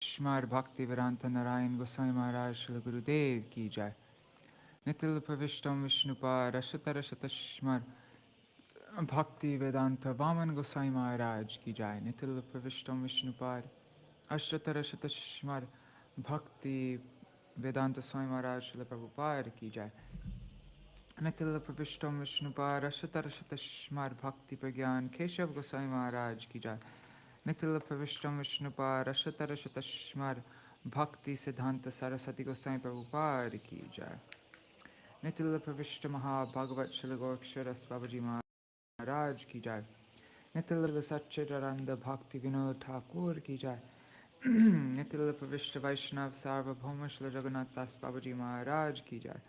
Shmar Bhakti Vedanta Narayan Goswami Maharaj Srila Gurudev ki jai. Nitil Pravishtam Vishnupad Ashatara Shatashmar Bhakti Vedanta Vaman Goswami Maharaj ki jai. Nitil Pravishtam Vishnupad Ashatara Shatashmar Bhakti Vedanta Swami Maharaj Srila Prabhupada ki jai. Nitil Pravishtam Vishnupad Ashatara Shatashmar Bhakti Pragyan Keshav Goswami Maharaj ki jai. Nitil Pravishtam Vishnupad Ashatara Shatashmar Bhakti Siddhanta Saraswati Goswami Prabhupada ki jai. Nitil Pravishta Maha Bhagavat Srila Gorkshara Babaji Maharaj ki jai. Nitil Satchidananda Bhakti Vinod Thakur ki jai. Nitil Pravishta Vaishnav Sarvabhauma Srila Jagannath Das Babaji Maharaj ki jai.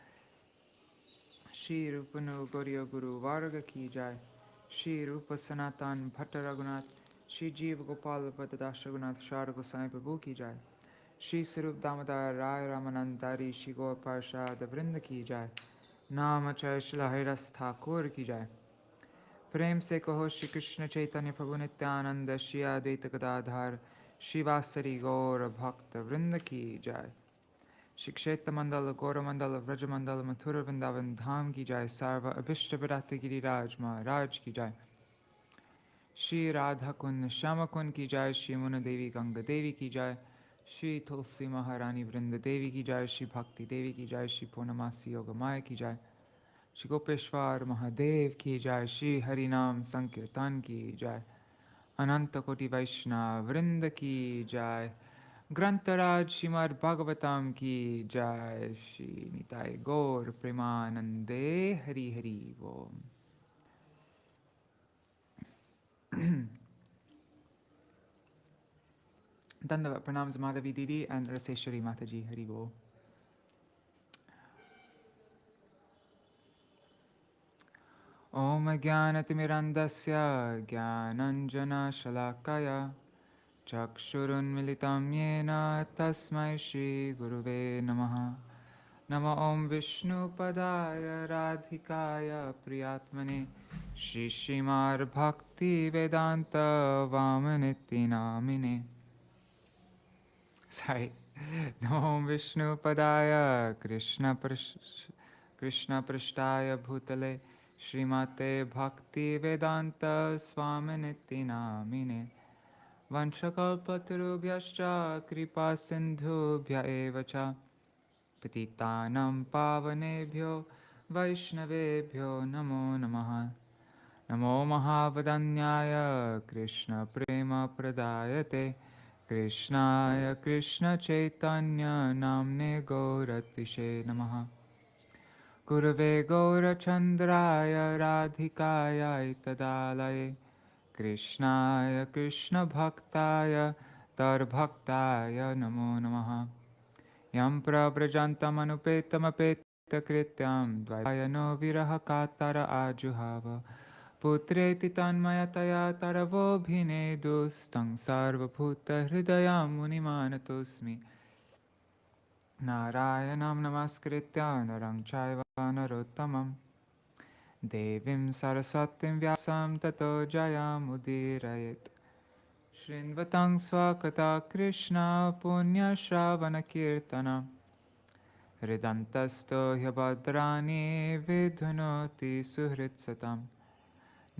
Shri Rupanu Gauriya Guru Varga ki jai. Shri Rupa Sanatan Bhatta Raghunath Shri Jeev Gopal Bhattadash Raghunath Shara Goswami Prabhu ki jai. Shri Sarup Damodar Rai Ramanandari Shri Gaur Parshad Vrinda ki jai. Namachay Shila Hairas Thakur ki jai. Prem se kaho Shri Krishna Chaitanya Prabhu Nityananda Shri Advaita Gadadhar Shri Vasari Gaur Bhakta Vrinda ki jai. Shri Kshetra Mandala Gaura Mandala Vraja Mandala Mathura Vrindavan Dham ki jai. Sarva Abhishta Bharata Giriraj Maharaj ki jai. Shri Radha Kund Shama Kund ki jai. Shri Muna Devi Ganga Devi ki jai. Shri Tulsi Maharani Vrinda Devi ki jai. Shri Bhakti Devi ki jai. Shri Purnamasi Yoga Maya ki jai. Shri Gopeshwar Mahadev ki jai. Shri Harinam Sankirtan ki jai. Ananta Koti Vaishnav Vrinda ki jai. Grantaraj Śrīmad-Bhāgavatam ki jai. Shri Nitai Gaur Premanande Hari Hari Om. Dandavat pranams Madhavi Didi and Raseshwari Mataji Hari Bol. Om Jnanatimirandasya Jnananjana Shalakaya Chakshurun Militam Yena Tasmai Shri Guruve Namaha. Nama Om Vishnu Padaya Radhikaya Priyatmane Shri Śrīmad Bhakti Vedanta Vamaniti Namine. Sorry. Nama Om Vishnu Padaya Krishna Prishtaya Bhutale Srimate Bhakti Vedanta Swaminiti Namine. Vanchakalpatarubhyascha kripa sindhubhya eva cha patitanam pavanebhyo vaishnavebhyo namo namaha. Namo mahavadanyaya Krishna prema pradayate Krishnaya Krishna chaitanya namne gauratishe namaha. Gurave gaurachandraya radhikaya itadalaye Krishnaya Krishna Bhaktaya Tarbhaktaya Namo Namaha. Yam Prabrajantam Anupetam Apeta Krityam Dvayano Viraha Katara Ajuhava Putreti Tanmayataya Taravo Bhinedustang Sarva Bhuta Hridayam Munimanatosmi Narayanam Namaskritya Narang Chaiva Narottamam Devim Saraswatim Vyasam Tato Jayamudirayet Shrinvatang Swakata Krishna Punya Shravana Kirtana Ridantasto Hyabadrani Vidhunoti Suhritsatam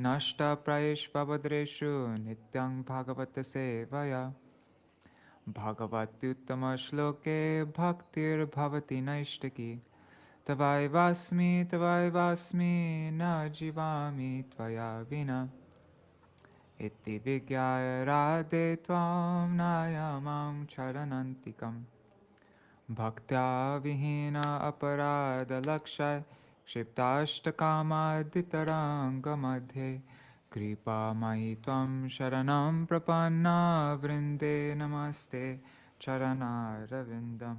Nashta Prayesh Babadreshu Nityang Bhagavata Sevaya Bhagavatyuttama Shloke Bhaktir Bhavati Naishtaki Tavaivasmi na jivami tvaya vina iti vigyaya radhe tvam nayamam charanantikam bhaktya vihina aparada lakshay kshiptashtakama madhe kripa mahi tvam sharanam prapanna vrinde namaste charanaravindam.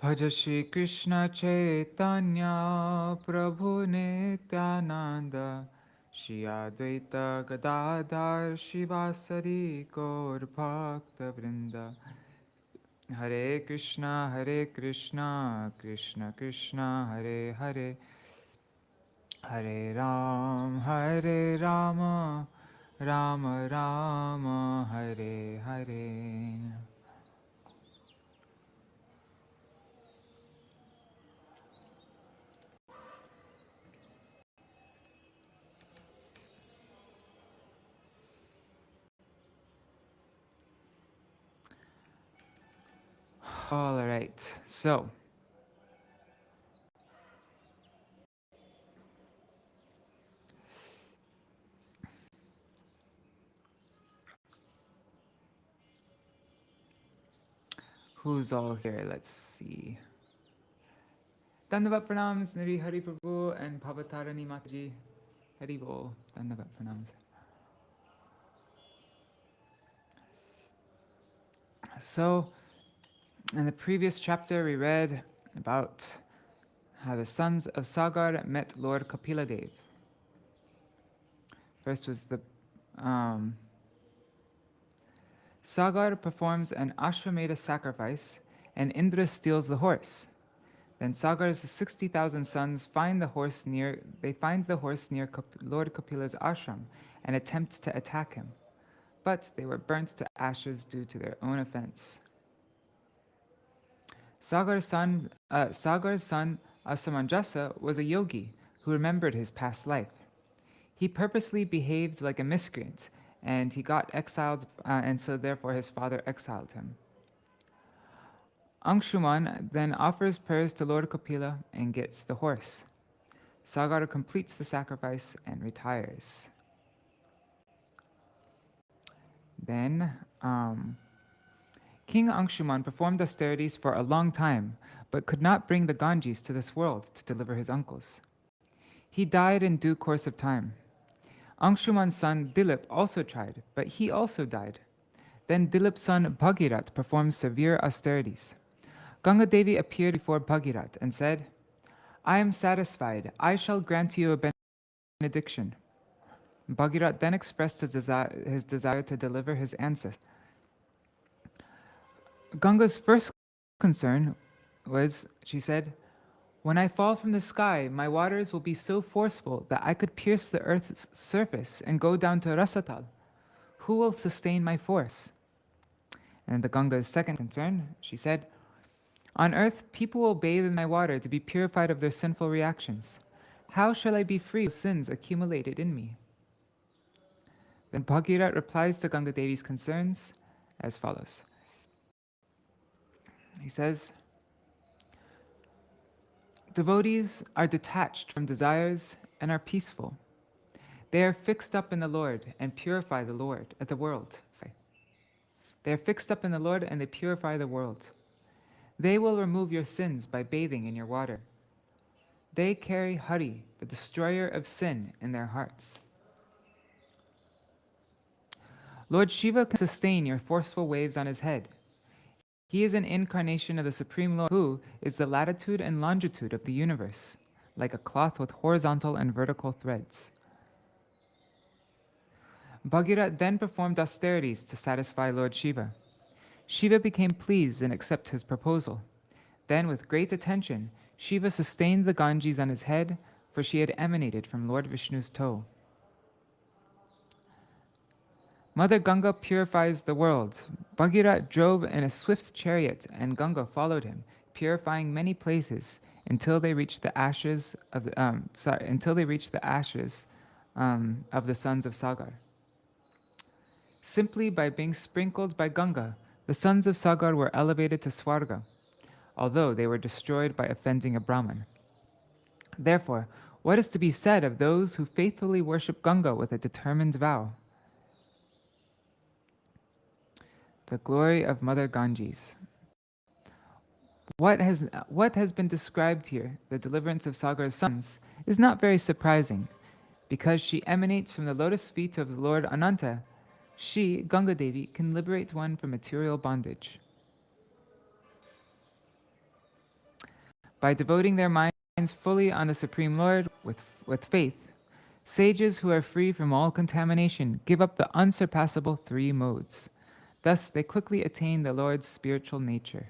Bhaja Shri Krishna Chaitanya Prabhu Nityananda Shri Advaita Gadadhar Shivasari Gaur Bhakta Vrinda. Hare Krishna Krishna Krishna Hare Hare Hare Rama Rama Rama Hare Hare. All right, so who's all here? Let's see. Dandavat pranams, Nari Hari Prabhu and Bhavatarani Mataji. Hari Bol. Dandavat pranams. So, in the previous chapter, we read about how the sons of Sagar met Lord Kapila Dev. First was the Sagar performs an Ashwamedha sacrifice, and Indra steals the horse. Then Sagar's 60,000 sons find the horse near Lord Kapila's ashram and attempt to attack him, but they were burnt to ashes due to their own offense. Sagar's son Asamanjasa was a yogi who remembered his past life. He purposely behaved like a miscreant, and he got exiled, and so therefore his father exiled him. Anshuman then offers prayers to Lord Kapila and gets the horse. Sagar completes the sacrifice and retires. Then King Anshuman performed austerities for a long time, but could not bring the Ganges to this world to deliver his uncles. He died in due course of time. Anshuman's son Dilip also tried, but he also died. Then Dilip's son Bhagirat performed severe austerities. Ganga Devi appeared before Bhagirat and said, "I am satisfied. I shall grant you a benediction." Bhagirat then expressed his desire to deliver his ancestors. Ganga's first concern was, she said, "When I fall from the sky, my waters will be so forceful that I could pierce the earth's surface and go down to Rasatal. Who will sustain my force?" And the Ganga's second concern, she said, "On earth, people will bathe in my water to be purified of their sinful reactions. How shall I be free of sins accumulated in me?" Then Bhagirat replies to Ganga Devi's concerns as follows. He says, "Devotees are detached from desires and are peaceful. They are fixed up in the Lord and purify the world. They are fixed up in the Lord and they purify the world. They will remove your sins by bathing in your water. They carry Hari, the destroyer of sin, in their hearts. Lord Shiva can sustain your forceful waves on his head. He is an incarnation of the Supreme Lord, who is the latitude and longitude of the universe, like a cloth with horizontal and vertical threads." Bhagirat then performed austerities to satisfy Lord Shiva. Shiva became pleased and accepted his proposal. Then, with great attention, Shiva sustained the Ganges on his head, for she had emanated from Lord Vishnu's toe. Mother Ganga purifies the world. Bhagirat drove in a swift chariot, and Ganga followed him, purifying many places until they reached the ashes of the sons of Sagar. Simply by being sprinkled by Ganga, the sons of Sagar were elevated to Swarga, although they were destroyed by offending a Brahman. Therefore, what is to be said of those who faithfully worship Ganga with a determined vow? The glory of Mother Ganges. What has been described here, the deliverance of Sagar's sons, is not very surprising. Because she emanates from the lotus feet of the Lord Ananta, she, Ganga Devi, can liberate one from material bondage. By devoting their minds fully on the Supreme Lord with faith, sages who are free from all contamination give up the unsurpassable three modes. Thus, they quickly attain the Lord's spiritual nature.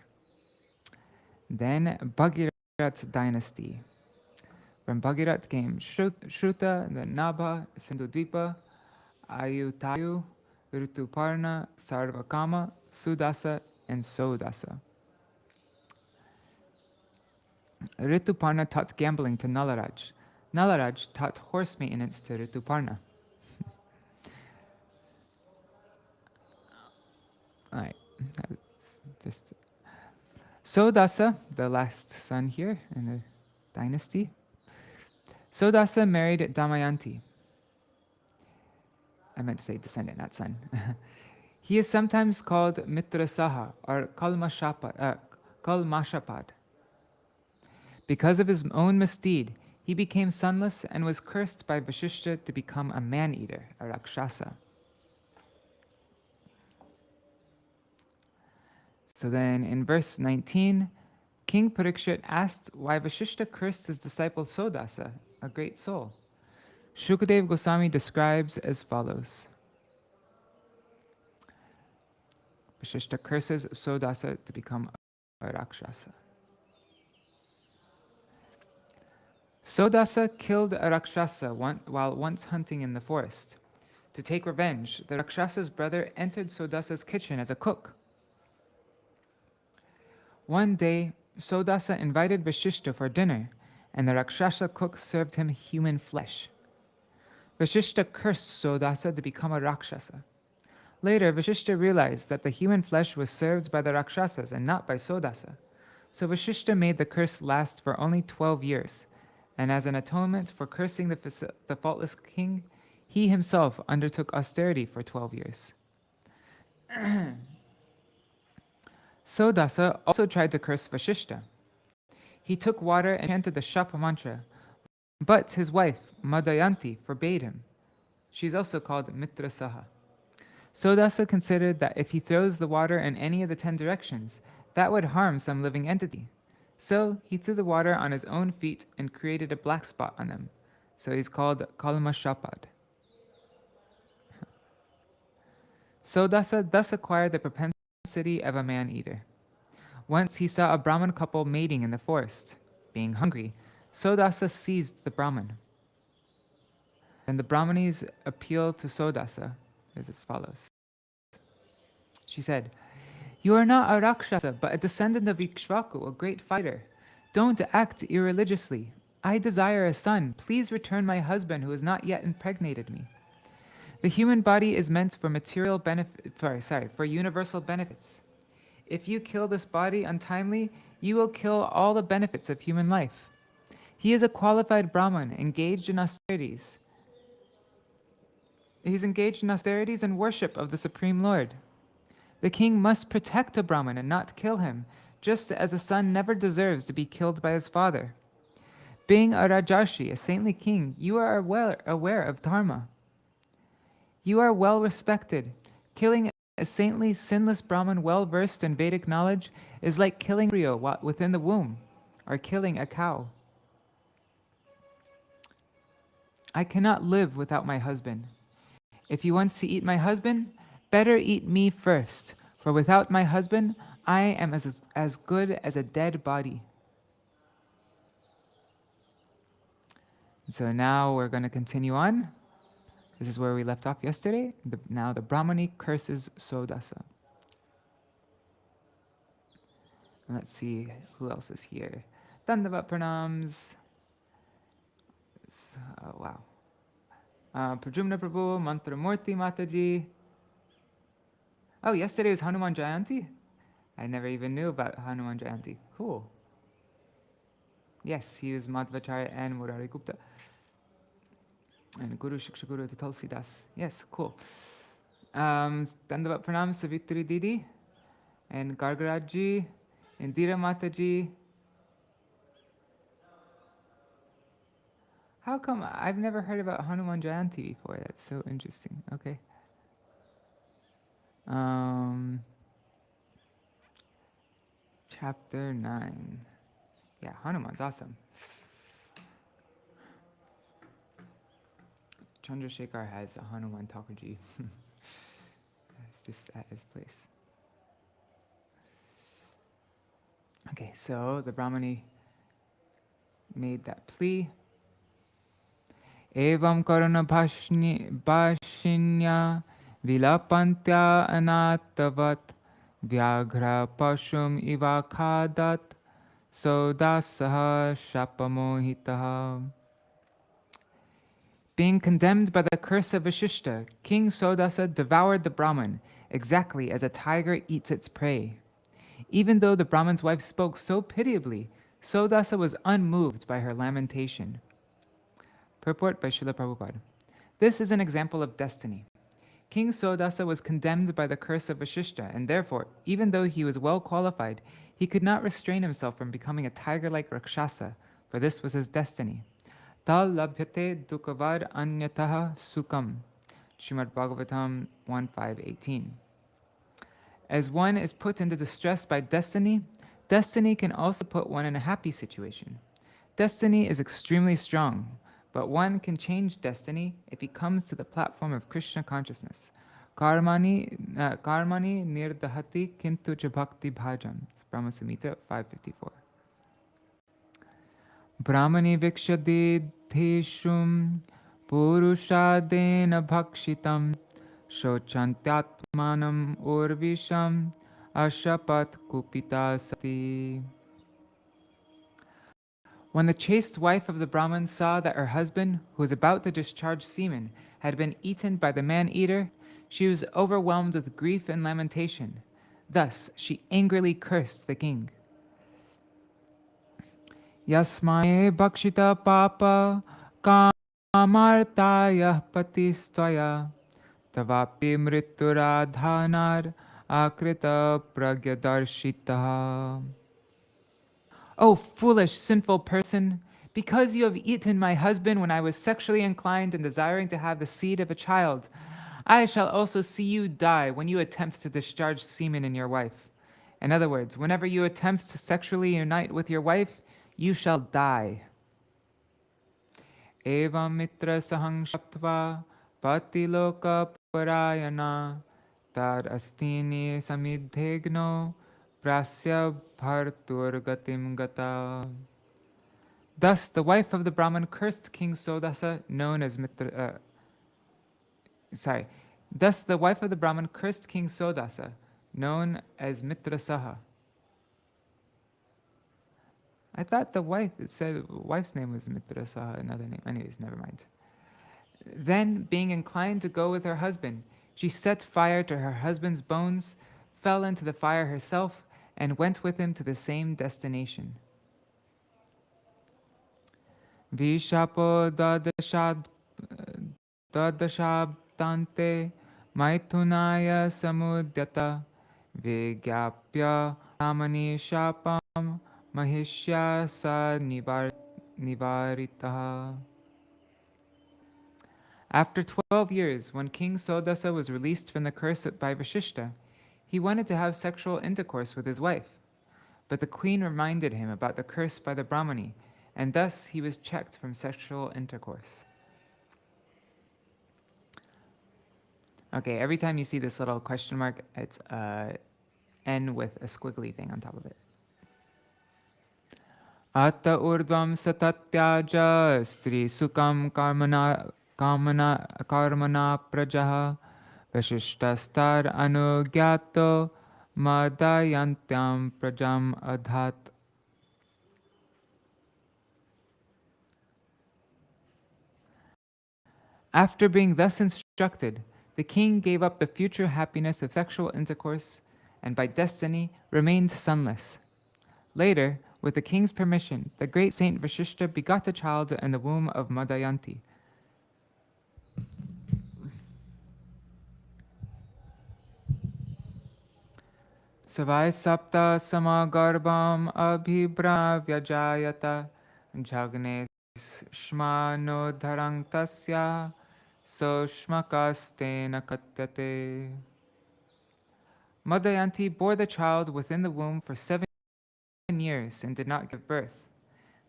Then, Bhagirat's dynasty. From Bhagirat came Shruta, then Nabha, Sindhudvipa, Ayutayu, Rituparna, Sarvakama, Sudasa, and Saudāsa. Rituparna taught gambling to Nalaraj. Nalaraj taught horse maintenance to Rituparna. Alright, just Saudāsa, the last son here in the dynasty. Saudāsa married Damayanti. I meant to say descendant, not son. He is sometimes called Mitrasaha or Kalmashapad. Because of his own misdeed, he became sonless and was cursed by Vasishtha to become a man-eater, a Rakshasa. So then in verse 19, King Parikshit asked why Vasishtha cursed his disciple Saudāsa, a great soul. Shukadev Goswami describes as follows. Vasishtha curses Saudāsa to become a Rakshasa. Saudāsa killed a Rakshasa while once hunting in the forest. To take revenge, the Rakshasa's brother entered Saudāsa's kitchen as a cook. One day, Saudāsa invited Vasishtha for dinner, and the Rakshasa cook served him human flesh. Vasishtha cursed Saudāsa to become a Rakshasa. Later, Vasishtha realized that the human flesh was served by the Rakshasas and not by Saudāsa. So Vasishtha made the curse last for only 12 years, and as an atonement for cursing the faultless king, he himself undertook austerity for 12 years. Saudāsa also tried to curse Vasishtha. He took water and chanted the Shapa mantra, but his wife, Madhyayanti, forbade him. She's also called Mitrasaha. Saudāsa considered that if he throws the water in any of the 10 directions, that would harm some living entity. So he threw the water on his own feet and created a black spot on them. So he's called Kalmashapad. Saudāsa thus acquired the propensity of a man-eater. Once he saw a Brahmin couple mating in the forest. Being hungry, Saudāsa seized the Brahmin. And the brāhmaṇi's appeal to Saudāsa is as follows. She said, "You are not a Rakshasa, but a descendant of Ikshvaku, a great fighter. Don't act irreligiously. I desire a son. Please return my husband who has not yet impregnated me." The human body is meant for material for universal benefits. If you kill this body untimely, you will kill all the benefits of human life. He is a qualified Brahman, engaged in austerities. He's engaged in austerities and worship of the Supreme Lord. The king must protect a Brahman and not kill him, just as a son never deserves to be killed by his father. Being a Rajarshi, a saintly king, you are aware of dharma. You are well respected. Killing a saintly, sinless Brahman well-versed in Vedic knowledge is like killing an embryo within the womb, or killing a cow. I cannot live without my husband. If you want to eat my husband, better eat me first, for without my husband, I am as good as a dead body. So now we're going to continue on. This is where we left off yesterday. Now the brāhmaṇi curses Saudāsa. And let's see who else is here. Dandavat pranams. Wow. Prajumna Prabhu, Mantramurti Mataji. Oh, yesterday was Hanuman Jayanti? I never even knew about Hanuman Jayanti. Cool. Yes, he was Madhvacharya and Murari Gupta. And Guru Shiksha Guru to Tulsidas. Yes, cool. Dandavat Pranam Savitri Didi and Gargaraji, Indira Mataji. How come I've never heard about Hanuman Jayanti before? That's so interesting. Okay. Chapter 9. Yeah, Hanuman's awesome. Chandrasekhar has a Hanuman Thakurji. It's just at his place. Okay, so the brāhmaṇi made that plea. Evam karuna bhashinya vilapantya anatavat vyaghra pashum iva khadat Saudāsa shapamohitaha. Being condemned by the curse of Vashishta, King Saudāsa devoured the Brahman, exactly as a tiger eats its prey. Even though the Brahman's wife spoke so pitiably, Saudāsa was unmoved by her lamentation. Purport by Srila Prabhupada. This is an example of destiny. King Saudāsa was condemned by the curse of Vashishta, and therefore, even though he was well qualified, he could not restrain himself from becoming a tiger-like Rakshasa, for this was his destiny. Tal labhyate dukavad anyataha sukam. Śrīmad-Bhāgavatam 1.5.18. As one is put into distress by destiny, destiny can also put one in a happy situation. Destiny is extremely strong, but one can change destiny if he comes to the platform of Krishna consciousness. Karmani nirdahati kintu cha bhakti bhajam. Brahma Samhita 554. Brahmani vikshadidheshum purushadena bhakshitam shochantyatmanam urvisham ashapat kupita sati. When the chaste wife of the Brahman saw that her husband, who was about to discharge semen, had been eaten by the man-eater, she was overwhelmed with grief and lamentation. Thus, she angrily cursed the king. Yasmaye bhakshita papa kamartaya patistvaya tavapi mritturadhanar akrita pragyadarshitaha. O foolish, sinful person, because you have eaten my husband when I was sexually inclined and desiring to have the seed of a child, I shall also see you die when you attempt to discharge semen in your wife. In other words, whenever you attempt to sexually unite with your wife, you shall die. Evam mitra sahang shaptva patiloka parayana tad astini samidhegno prasya bhartur gatim gata. Thus, the wife of the Brahman cursed King Saudāsa, known as Mitra. Thus, the wife of the Brahman cursed King Saudāsa, known as Mitrasaha. I thought the wife, it said wife's name was Mitrasaha, another name. Anyways, never mind. Then, being inclined to go with her husband, she set fire to her husband's bones, fell into the fire herself, and went with him to the same destination. Vishapo dadashabdante maithunaya samudyata vigyapya ramani shapam mahishya sa nivaritaha. After 12 years, when King Saudāsa was released from the curse by Vashishta, he wanted to have sexual intercourse with his wife. But the queen reminded him about the curse by the brāhmaṇi, and thus he was checked from sexual intercourse. Okay, every time you see this little question mark, it's N with a squiggly thing on top of it. Atta urdvam satatyaja stri sukam karmana prajaha vashishtastar anugyato madayantyam prajam adhat. After being thus instructed, the king gave up the future happiness of sexual intercourse and by destiny remained sonless. Later, with the king's permission, the great saint Vashishta begot a child in the womb of Madayanti. Savai sapta samagarbam abhibra vyajayata jagne shmano dharang tasya soshmakastena katyate. Madayanti bore the child within the womb for 7 years and did not give birth.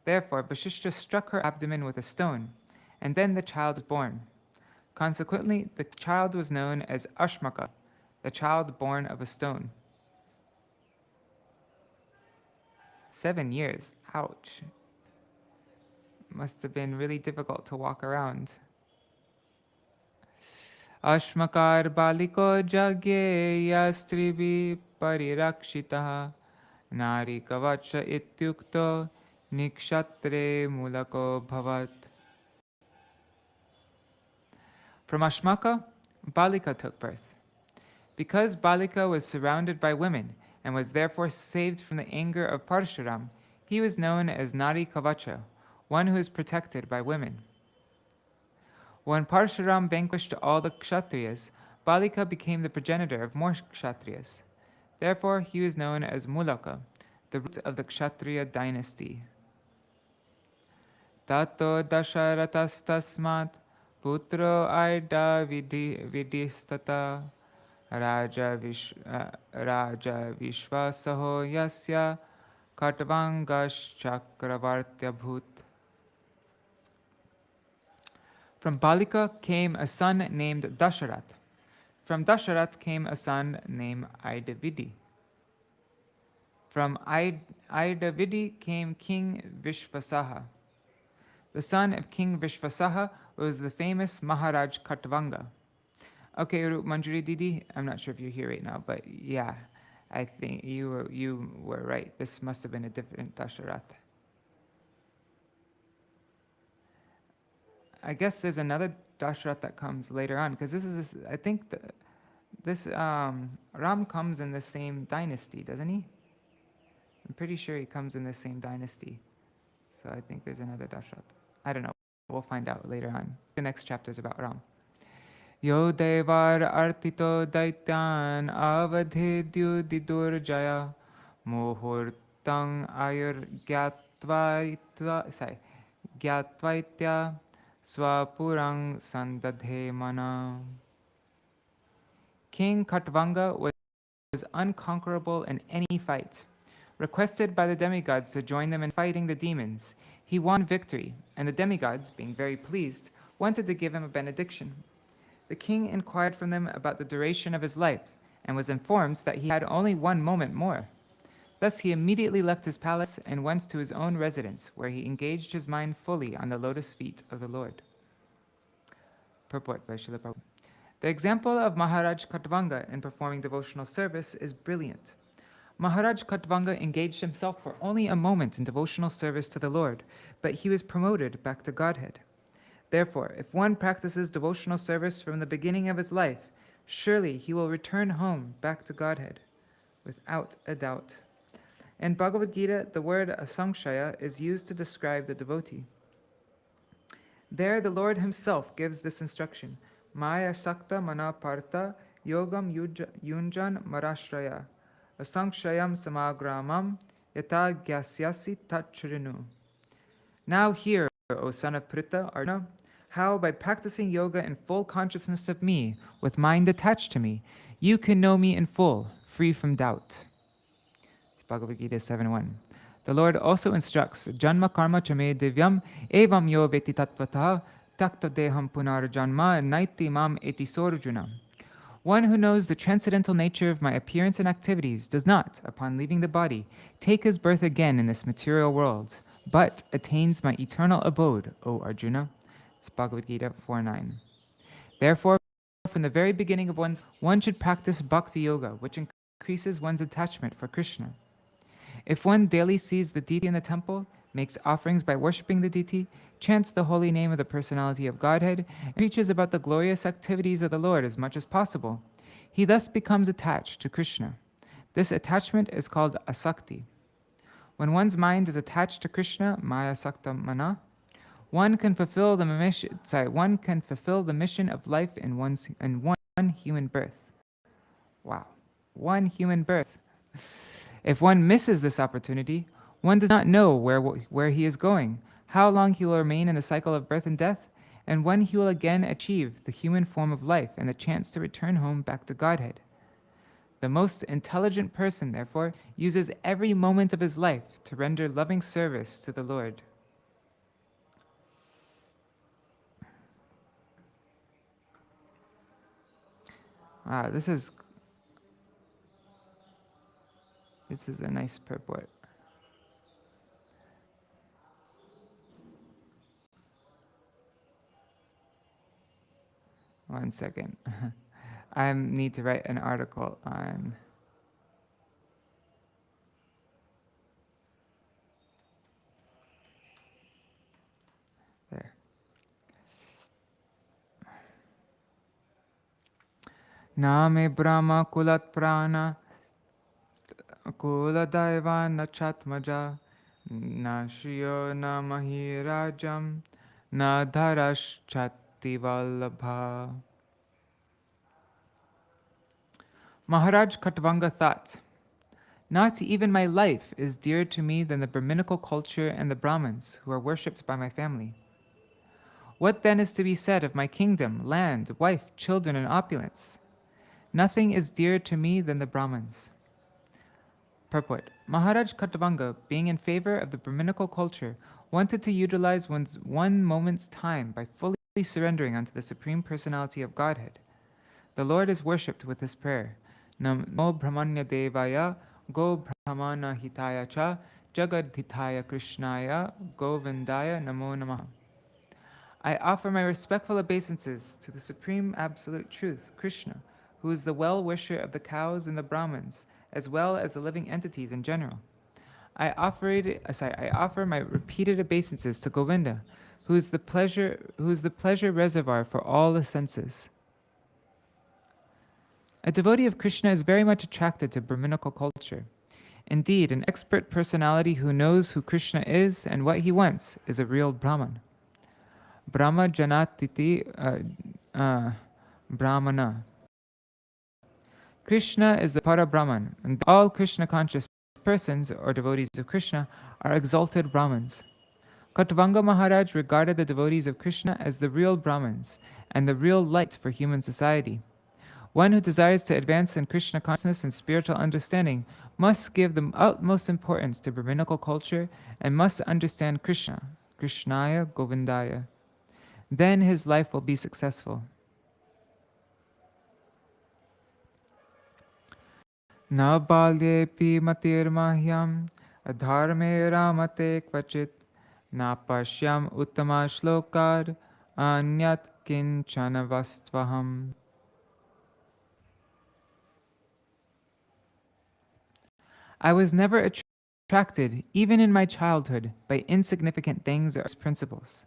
Therefore, Vashishta struck her abdomen with a stone, and then the child was born. Consequently, the child was known as Ashmaka, the child born of a stone. 7 years, ouch. must have been really difficult to walk around. Ashmakar baliko jagye yastribi parirakshitaha nari kavacha ityukto nikshatre mulako bhavat. From Ashmaka, Balika took birth. Because Balika was surrounded by women and was therefore saved from the anger of Parshuram, he was known as Nari Kavacha, one who is protected by women. When Parshuram vanquished all the Kshatriyas, Balika became the progenitor of more Kshatriyas. Therefore, he was known as Mulaka, the root of the Kshatriya dynasty. Tato Dasharatastasmat Putro Aida Vidistata Raja Vishvasaho Yasya Khaṭvāṅgash Chakravartya Bhut. From Balika came a son named Dasharath. From Dasharath came a son named Aidavidi. From Aidavidi came King Vishvasaha. The son of King Vishvasaha was the famous Maharaj Khaṭvāṅga. Okay, Manjuri Didi, I'm not sure if you're here right now, but yeah, I think you were right. This must have been a different Dasharath. I guess there's another Dasharath that comes later on, because I think this Ram comes in the same dynasty, doesn't he? I'm pretty sure he comes in the same dynasty. So I think there's another Dasharath. I don't know. We'll find out later on. The next chapter is about Ram. Yo devar artito daityan avadhidyu didurjaya muhurtang ayur gyatvaitya swapurang sandadhe mana. King Khaṭvāṅga was unconquerable in any fight. Requested by the demigods to join them in fighting the demons, he won victory, and the demigods, being very pleased, wanted to give him a benediction. The king inquired from them about the duration of his life, and was informed that he had only 1 moment more. Thus he immediately left his palace and went to his own residence, where he engaged his mind fully on the lotus feet of the Lord. Purport by Srila Prabhupada. The example of Maharaj Khaṭvāṅga in performing devotional service is brilliant. Maharaj Khaṭvāṅga engaged himself for only a moment in devotional service to the Lord, but he was promoted back to Godhead. Therefore, if one practices devotional service from the beginning of his life, surely he will return home back to Godhead, without a doubt. In Bhagavad Gita, the word asamshaya is used to describe the devotee. There, the Lord himself gives this instruction: Maya sakta mana partha yogam yunjan marashraya asamshayam samagramam yata gyasyasi tatchrinu. Now hear, O son of Pritha, Arjuna, how by practicing yoga in full consciousness of me, with mind attached to me, you can know me in full, free from doubt. It's Bhagavad Gita 7.1. The Lord also instructs, Janma karma chame divyam evam yo veti tattvataha takta deham punar janma naiti mam eti sorjuna. One who knows the transcendental nature of my appearance and activities does not, upon leaving the body, take his birth again in this material world, but attains my eternal abode, O Arjuna. It's Bhagavad Gita 4.9. Therefore, from the very beginning of one should practice bhakti yoga, which increases one's attachment for Krishna. If one daily sees the deity in the temple, makes offerings by worshipping the deity, chants the holy name of the personality of Godhead, and preaches about the glorious activities of the Lord as much as possible, he thus becomes attached to Krishna. This attachment is called asakti. When one's mind is attached to Krishna, maya sakta mana, one can fulfill the mission of life in one human birth. Wow, one human birth. If one misses this opportunity, one does not know where he is going, how long he will remain in the cycle of birth and death, and when he will again achieve the human form of life and the chance to return home back to Godhead. The most intelligent person, therefore, uses every moment of his life to render loving service to the Lord. Wow, this is a nice purport. 1 second. I need to write an article on there. Name Brahma Kulat Prana Kula Daiva Nachatmaja Na Shriyo Na Mahirajam Na Dharash Chatti Vallabha. Maharaj Khaṭvāṅga thought, not even my life is dearer to me than the Brahminical culture and the Brahmins who are worshipped by my family. What then is to be said of my kingdom, land, wife, children, and opulence? Nothing is dearer to me than the Brahmins. Purport. Maharaj Khaṭvāṅga, being in favor of the Brahminical culture, wanted to utilize one moment's time by fully surrendering unto the Supreme Personality of Godhead. The Lord is worshipped with this prayer. Namo Brahmanya Devaya Go Brahmana Hitaya Cha Jagadhitaya Krishnaya Govindaya Namo Namaha. I offer my respectful obeisances to the Supreme Absolute Truth, Krishna, who is the well-wisher of the cows and the Brahmins, as well as the living entities in general. I offer my repeated obeisances to Govinda, who is the pleasure reservoir for all the senses. A devotee of Krishna is very much attracted to Brahminical culture. Indeed, an expert personality who knows who Krishna is and what he wants is a real Brahman. Brahma Janatiti Brahmana. Krishna is the Para Brahman, and all Krishna conscious persons or devotees of Krishna are exalted Brahmins. Khaṭvāṅga Maharaj regarded the devotees of Krishna as the real Brahmins and the real light for human society. One who desires to advance in Krishna consciousness and spiritual understanding must give the utmost importance to Brahminical culture and must understand Krishna, Krishnaya Govindaya. Then his life will be successful. Na balyepi matir mahyam adharme ramate kvachit na pashyam uttama shlokar anyat kinchana vastvaham. I was never attracted, even in my childhood, by insignificant things or principles.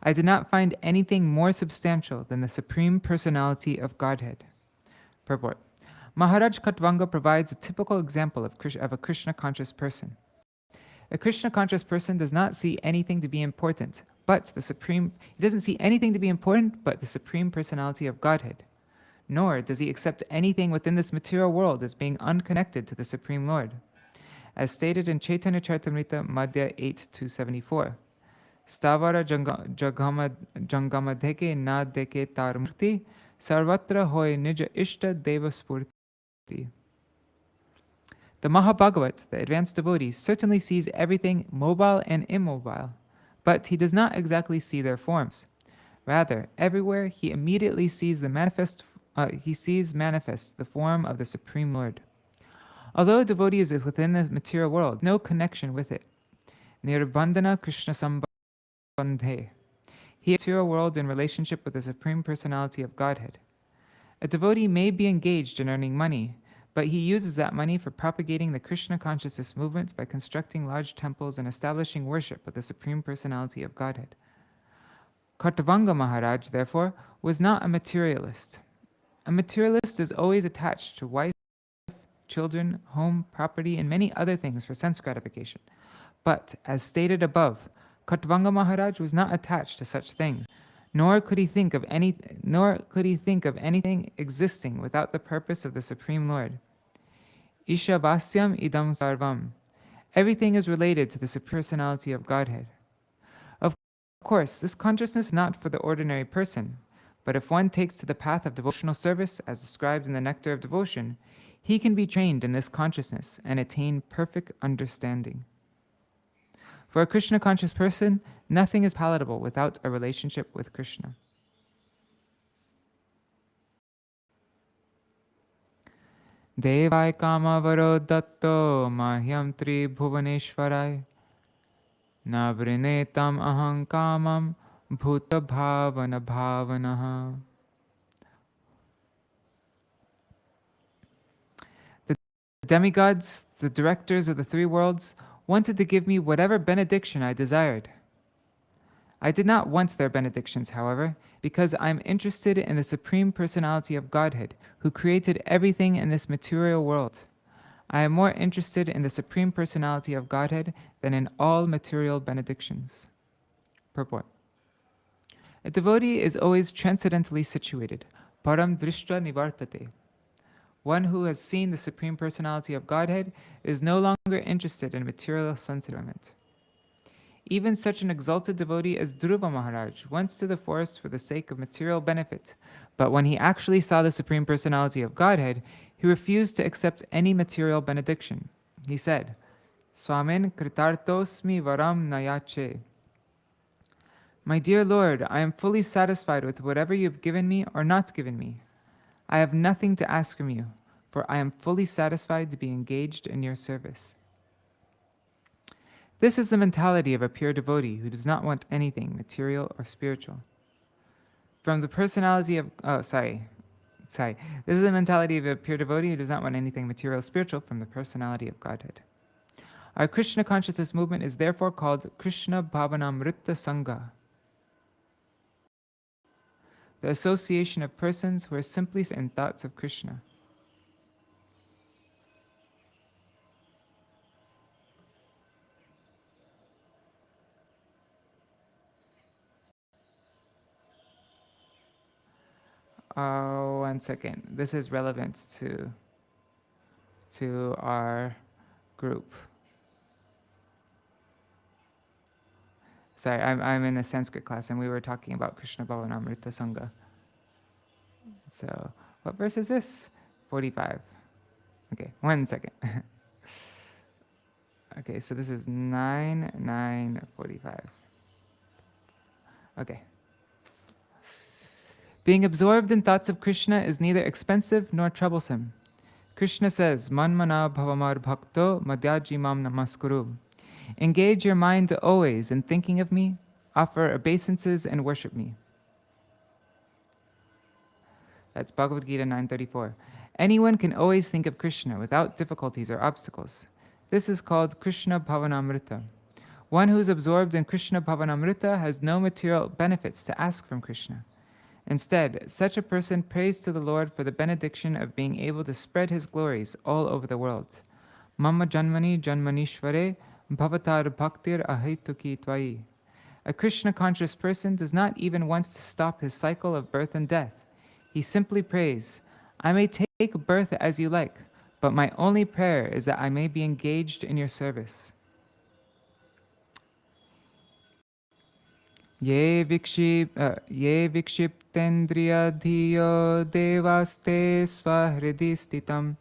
I did not find anything more substantial than the Supreme Personality of Godhead. Purport. Maharaj Khaṭvāṅga provides a typical example of a Krishna-conscious person. A Krishna-conscious person does not see anything to be important, but the Supreme Personality of Godhead. Nor does he accept anything within this material world as being unconnected to the Supreme Lord. As stated in Chaitanya Charitamrita Madhya 8.274, Stavara jangama deke na deke tar murti, sarvatra hoy nija ishta deva spurti. The Mahabhagavat, the advanced devotee, certainly sees everything mobile and immobile, but he does not exactly see their forms. Rather, everywhere he immediately sees manifest the form of the Supreme Lord. Although a devotee is within the material world, no connection with it. Nirbandhana Krishna Sambandhe. He is in the material world in relationship with the Supreme Personality of Godhead. A devotee may be engaged in earning money, but he uses that money for propagating the Krishna consciousness movement by constructing large temples and establishing worship of the Supreme Personality of Godhead. Khaṭvāṅga Maharaj, therefore, was not a materialist. A materialist is always attached to wife, children, home, property, and many other things for sense gratification. But, as stated above, Khaṭvāṅga Maharaj was not attached to such things, nor could he think of anything existing without the purpose of the Supreme Lord. Isha-vasyam idam sarvam. Everything is related to the Supreme Personality of Godhead. Of course, this consciousness is not for the ordinary person, but if one takes to the path of devotional service, as described in the Nectar of Devotion, he can be trained in this consciousness and attain perfect understanding. For a Krishna-conscious person, nothing is palatable without a relationship with Krishna. Devai kamavaro datto mahyam tri bhuvaneshwarai navrinetam aham kamam bhuta bhavana bhavanaha. demigods, the directors of the three worlds, wanted to give me whatever benediction I desired. I did not want their benedictions, however, because I am interested in the Supreme Personality of Godhead, who created everything in this material world. I am more interested in the Supreme Personality of Godhead than in all material benedictions. Purport. A devotee is always transcendentally situated, param drishta nivartate. One who has seen the Supreme Personality of Godhead is no longer interested in material sense enjoyment. Even such an exalted devotee as Dhruva Maharaj went to the forest for the sake of material benefit, but when he actually saw the Supreme Personality of Godhead, he refused to accept any material benediction. He said, Swamin kritartosmi varam nayache. My dear Lord, I am fully satisfied with whatever you have given me or not given me. I have nothing to ask from you, for I am fully satisfied to be engaged in your service. This is the mentality of a pure devotee who does not want anything material or spiritual. From the personality of, This is the mentality of a pure devotee who does not want anything material or spiritual from the personality of Godhead. Our Krishna consciousness movement is therefore called Krishna Bhavanam Sangha, the association of persons who are simply in thoughts of Krishna. Oh, 1 second. This is relevant to our group. Sorry, I'm in a Sanskrit class and we were talking about Krishna Bhavanam Sangha. So, what verse is this? 45. Okay, 1 second. Okay, so this is 9:45. Okay. Being absorbed in thoughts of Krishna is neither expensive nor troublesome. Krishna says, Manmana bhavamar bhakto madhyaji mam namaskuru. Engage your mind always in thinking of me, offer obeisances and worship me. That's Bhagavad Gita 9:34. Anyone can always think of Krishna without difficulties or obstacles. This is called Krishna Bhavanamrita. One who is absorbed in Krishna Bhavanamrita has no material benefits to ask from Krishna. Instead, such a person prays to the Lord for the benediction of being able to spread his glories all over the world. Mama janmani janmanishvare bhavatar bhaktir ahituki tvai. A Krishna-conscious person does not even want to stop his cycle of birth and death. He simply prays, I may take birth as you like, but my only prayer is that I may be engaged in your service. Ye vikshiptendriya dhiyo devaste swahridi stitam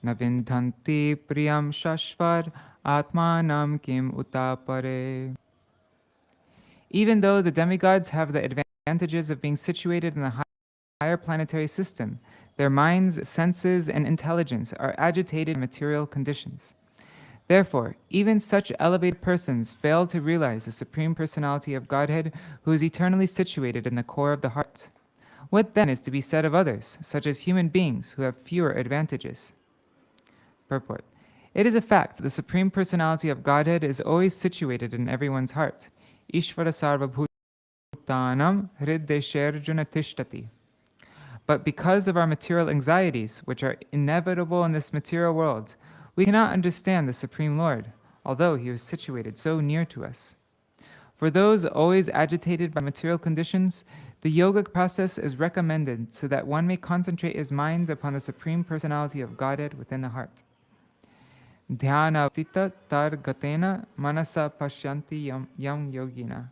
navindhanti priyam shashvar atmanam kim utapare. Even though the demigods have the advantages of being situated in the higher planetary system, their minds, senses, and intelligence are agitated in material conditions. Therefore, even such elevated persons fail to realize the Supreme Personality of Godhead, who is eternally situated in the core of the heart. What then is to be said of others, such as human beings who have fewer advantages? Purport. It is a fact that the Supreme Personality of Godhead is always situated in everyone's heart. Ishvara sarva bhutanam hriddesharjuna tishtati. But because of our material anxieties, which are inevitable in this material world, we cannot understand the Supreme Lord, although he is situated so near to us. For those always agitated by material conditions, the yogic process is recommended so that one may concentrate his mind upon the Supreme Personality of Godhead within the heart. Dhyana sthita tar gatena manasa pashyanti yam yogina.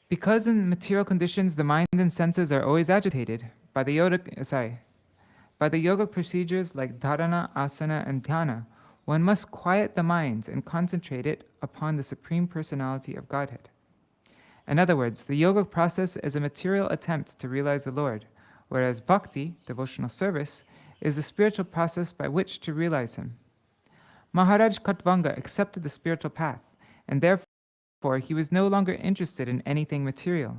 Because in material conditions the mind and senses are always agitated, by the yogic procedures like dharana, asana, and dhyana, one must quiet the mind and concentrate it upon the Supreme Personality of Godhead. In other words, the yogic process is a material attempt to realize the Lord, whereas bhakti, devotional service, is the spiritual process by which to realize him. Maharaj Khaṭvāṅga accepted the spiritual path, and therefore he was no longer interested in anything material.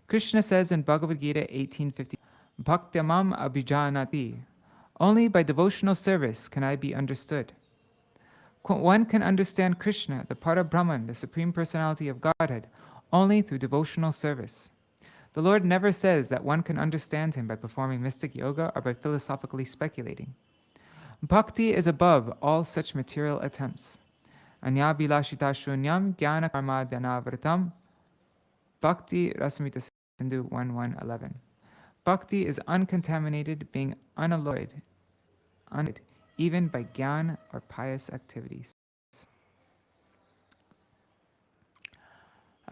Krishna says in Bhagavad Gita 18:50, Bhaktyamam abhijanati. Only by devotional service can I be understood. One can understand Krishna, the part of Brahman, the Supreme Personality of Godhead, only through devotional service. The Lord never says that one can understand him by performing mystic yoga or by philosophically speculating. Bhakti is above all such material attempts. Anyabhilashita shunyam jnana karma dhyanavritam. Bhakti Rasamrita Sindhu 1.1.11. Bhakti is uncontaminated, being unalloyed, even by jnana or pious activities.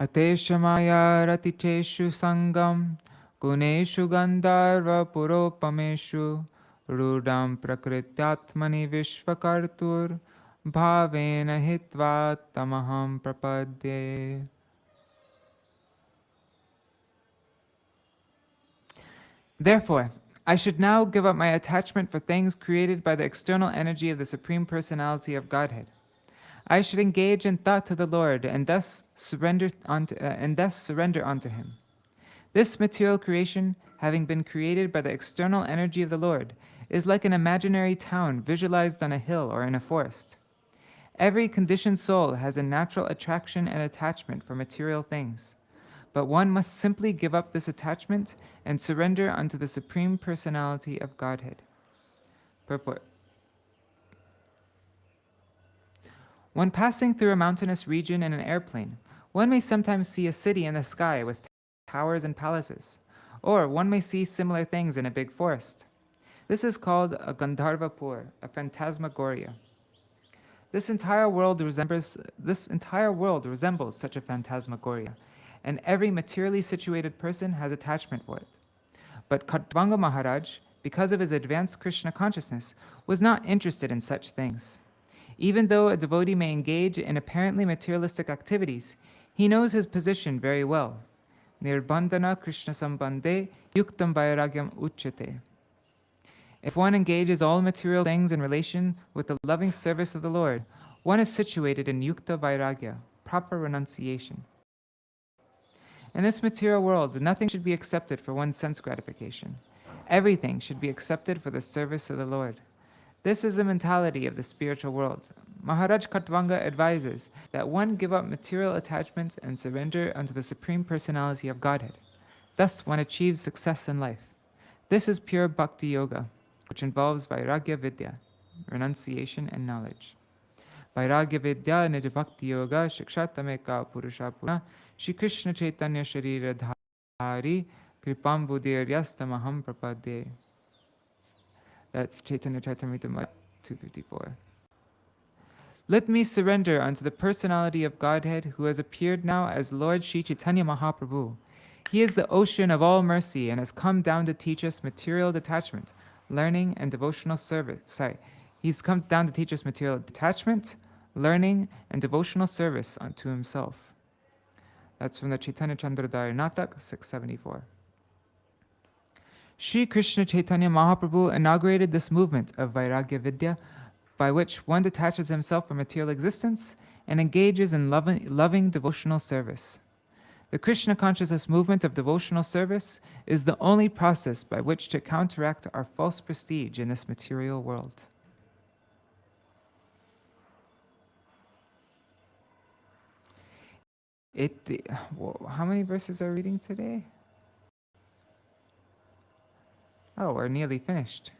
Ateshamaya raticheshu sangam guneshu gandharva puropameshu rudam prakrityatmani vishvakartur bhavena hitva tamaham prapadye. Therefore, I should now give up my attachment for things created by the external energy of the Supreme Personality of Godhead. I should engage in thought to the Lord and thus surrender unto Him. This material creation, having been created by the external energy of the Lord, is like an imaginary town visualized on a hill or in a forest. Every conditioned soul has a natural attraction and attachment for material things, but one must simply give up this attachment and surrender unto the Supreme Personality of Godhead. Purport. When passing through a mountainous region in an airplane, one may sometimes see a city in the sky with towers and palaces, or one may see similar things in a big forest. This is called a Gandharvapur, a phantasmagoria. This entire world resembles such a phantasmagoria, and every materially situated person has attachment for it. But Khaṭvāṅga Maharaj, because of his advanced Krishna consciousness, was not interested in such things. Even though a devotee may engage in apparently materialistic activities, he knows his position very well. Nirbandhana Krishna Sambandhe Yuktam Vairagyam Uchyate. If one engages all material things in relation with the loving service of the Lord, one is situated in Yukta Vairagya, proper renunciation. In this material world, nothing should be accepted for one's sense gratification. Everything should be accepted for the service of the Lord. This is the mentality of the spiritual world. Maharaj Khaṭvāṅga advises that one give up material attachments and surrender unto the Supreme Personality of Godhead. Thus one achieves success in life. This is pure bhakti yoga, which involves vairagya vidya, renunciation and knowledge. Vairagya vidya nija bhakti yoga shikshatameka purusha puna Shri Krishna Chaitanya Sharira Dhari Kripam Buddhiryastamaham Prapadye. That's Chaitanya Charitamrita 254. Let me surrender unto the personality of Godhead who has appeared now as Lord Sri Chaitanya Mahaprabhu. He is the ocean of all mercy and has come down to teach us material detachment, learning, and devotional service. He's come down to teach us material detachment, learning, and devotional service unto himself. That's from the Chaitanya Chandrodaya Natak, 674. Sri Krishna Chaitanya Mahaprabhu inaugurated this movement of Vairagya Vidya, by which one detaches himself from material existence and engages in loving devotional service. The Krishna consciousness movement of devotional service is the only process by which to counteract our false prestige in this material world. How many verses are we reading today? Oh, we're nearly finished.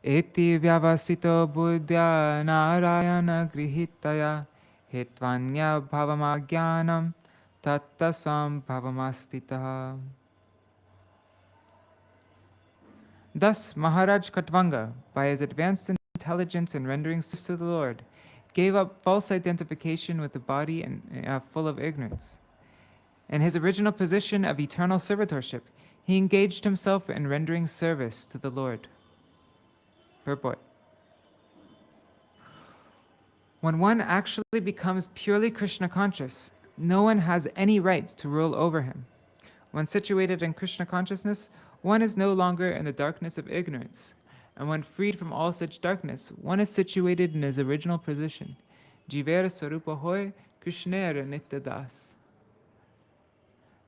Eti vyavasito buddhya narayana grihitaya hitvanya bhavamagyanam tattasvam bhavamastitaha. Thus, Maharaj Khaṭvāṅga, by his advanced intelligence in rendering service to the Lord, gave up false identification with the body and full of ignorance. In his original position of eternal servitorship, he engaged himself in rendering service to the Lord. Purport. When one actually becomes purely Krishna conscious, no one has any right to rule over him. When situated in Krishna consciousness, one is no longer in the darkness of ignorance, and when freed from all such darkness, one is situated in his original position. Jivera Sarupa Hoy Krishnera Nityadas.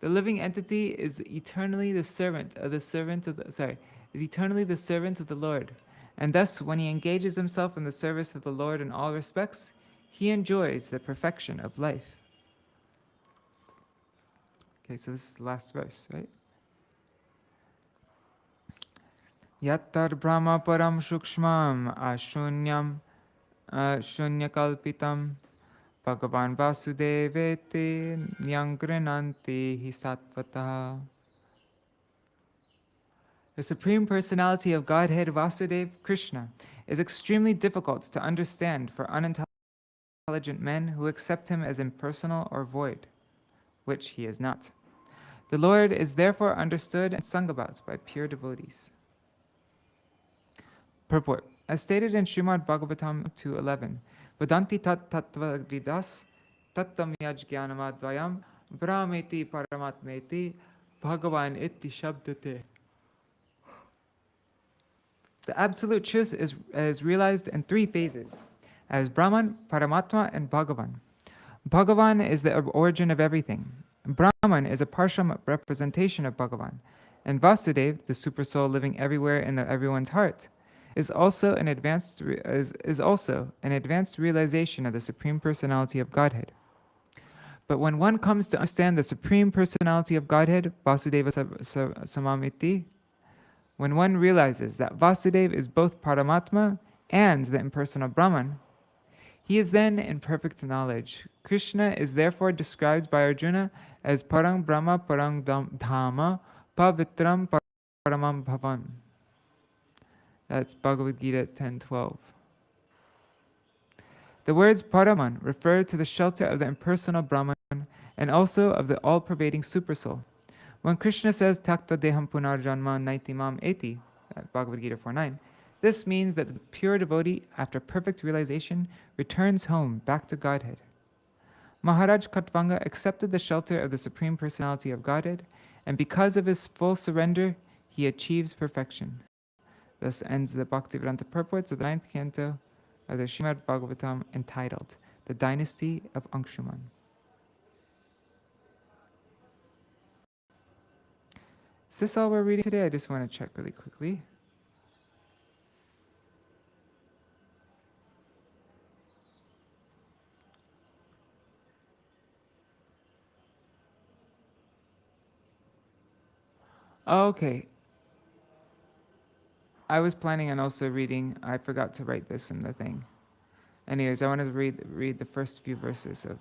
The living entity is eternally the servant of the Lord. And thus, when he engages himself in the service of the Lord in all respects, he enjoys the perfection of life. Okay, so this is the last verse, right? Yattar Brahma Param Shukshmam Ashunyam Shunyakalpitam Bhagavan Vasudevete Nyangrinanti Hisatvata. The Supreme Personality of Godhead, Vasudeva, Krishna, is extremely difficult to understand for unintelligent men who accept him as impersonal or void, which he is not. The Lord is therefore understood and sung about by pure devotees. Purport. As stated in Śrīmad-Bhāgavatam 2:11, Vadanti tat tattva vidas tattam yajñanamadvayam brāhmeti paramatmeti bhagavan iti shabdate. The absolute truth is realized in three phases, as Brahman, Paramatma, and Bhagavan. Bhagavan is the origin of everything. Brahman is a partial representation of Bhagavan, and Vasudeva, the supersoul living everywhere in everyone's heart, is also an advanced realization of the Supreme Personality of Godhead. But when one comes to understand the Supreme Personality of Godhead, Vasudeva Samamiti, when one realizes that Vasudeva is both Paramatma and the impersonal Brahman, he is then in perfect knowledge. Krishna is therefore described by Arjuna as Parang Brahma Parang Dhamma Pavitram Paramam Bhavan. That's Bhagavad Gita 10:12. The words Paraman refer to the shelter of the impersonal Brahman and also of the all-pervading Supersoul. When Krishna says Takta Deham Punarjanma Naitimam Eti, Bhagavad Gita 4:9, this means that the pure devotee, after perfect realization, returns home back to Godhead. Maharaj Khaṭvāṅga accepted the shelter of the Supreme Personality of Godhead, and because of his full surrender, he achieves perfection. Thus ends the Bhaktivedanta purports of the 9th canto of the Śrīmad-Bhāgavatam, entitled The Dynasty of Angshuman. Is this all we're reading today? I just want to check really quickly. Okay. I was planning on also reading, I forgot to write this in the thing. Anyways, I wanted to read the first few verses of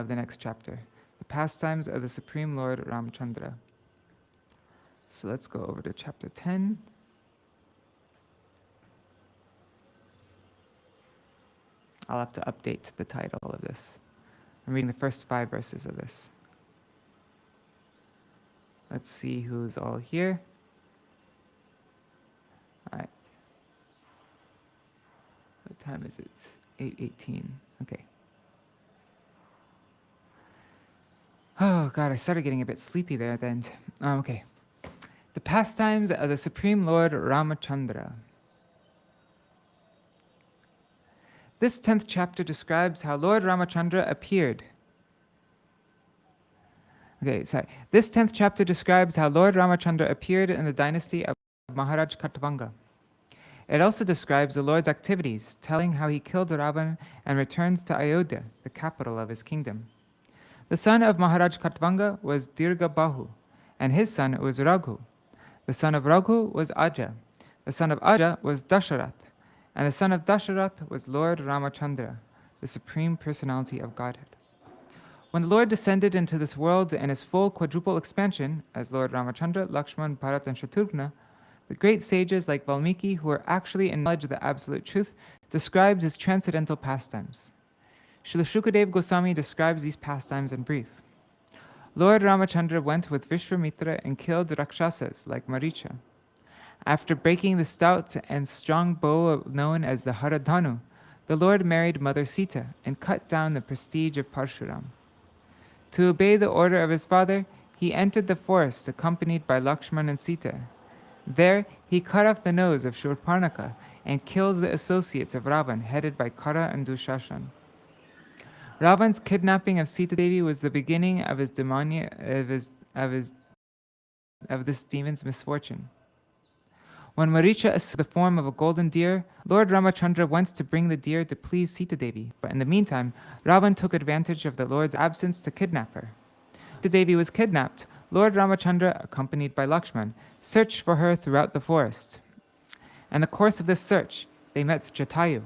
the next chapter. The pastimes of the Supreme Lord Ramacandra. So let's go over to chapter 10. I'll have to update the title of this. I'm reading the first 5 verses of this. Let's see who's all here. All right. What time is it? 8:18. Okay. Oh, God, I started getting a bit sleepy there at the end. Okay. The pastimes of the Supreme Lord Ramacandra. This 10th chapter describes how Lord Ramacandra appeared. This 10th chapter describes how Lord Ramacandra appeared in the dynasty of Maharaj Khaṭvāṅga. It also describes the Lord's activities, telling how he killed Ravan and returned to Ayodhya, the capital of his kingdom. The son of Maharaj Khaṭvāṅga was Dirghabahu, and his son was Raghu. The son of Raghu was Aja. The son of Aja was Dasharath, and the son of Dasharath was Lord Ramacandra, the Supreme Personality of Godhead. When the Lord descended into this world in his full quadruple expansion, as Lord Ramacandra, Lakshman, Bharat, and Shatrughna, the great sages like Valmiki, who are actually in knowledge of the absolute truth, described his transcendental pastimes. Srila Shukadeva Goswami describes these pastimes in brief. Lord Ramacandra went with Vishwamitra and killed Rakshasas like Maricha. After breaking the stout and strong bow known as the Haradhanu, the Lord married Mother Sita and cut down the prestige of Parshuram. To obey the order of his father, he entered the forest accompanied by Lakshman and Sita. There, he cut off the nose of Shurparnaka and killed the associates of Ravan, headed by Kara and Dushashan. Ravan's kidnapping of Sita Devi was the beginning of his of this demon's misfortune. When Maricha assumed the form of a golden deer, Lord Ramacandra went to bring the deer to please Sita Devi, but in the meantime, Ravan took advantage of the Lord's absence to kidnap her. Sita Devi was kidnapped. Lord Ramacandra, accompanied by Lakshman, searched for her throughout the forest. In the course of this search, they met Jatayu.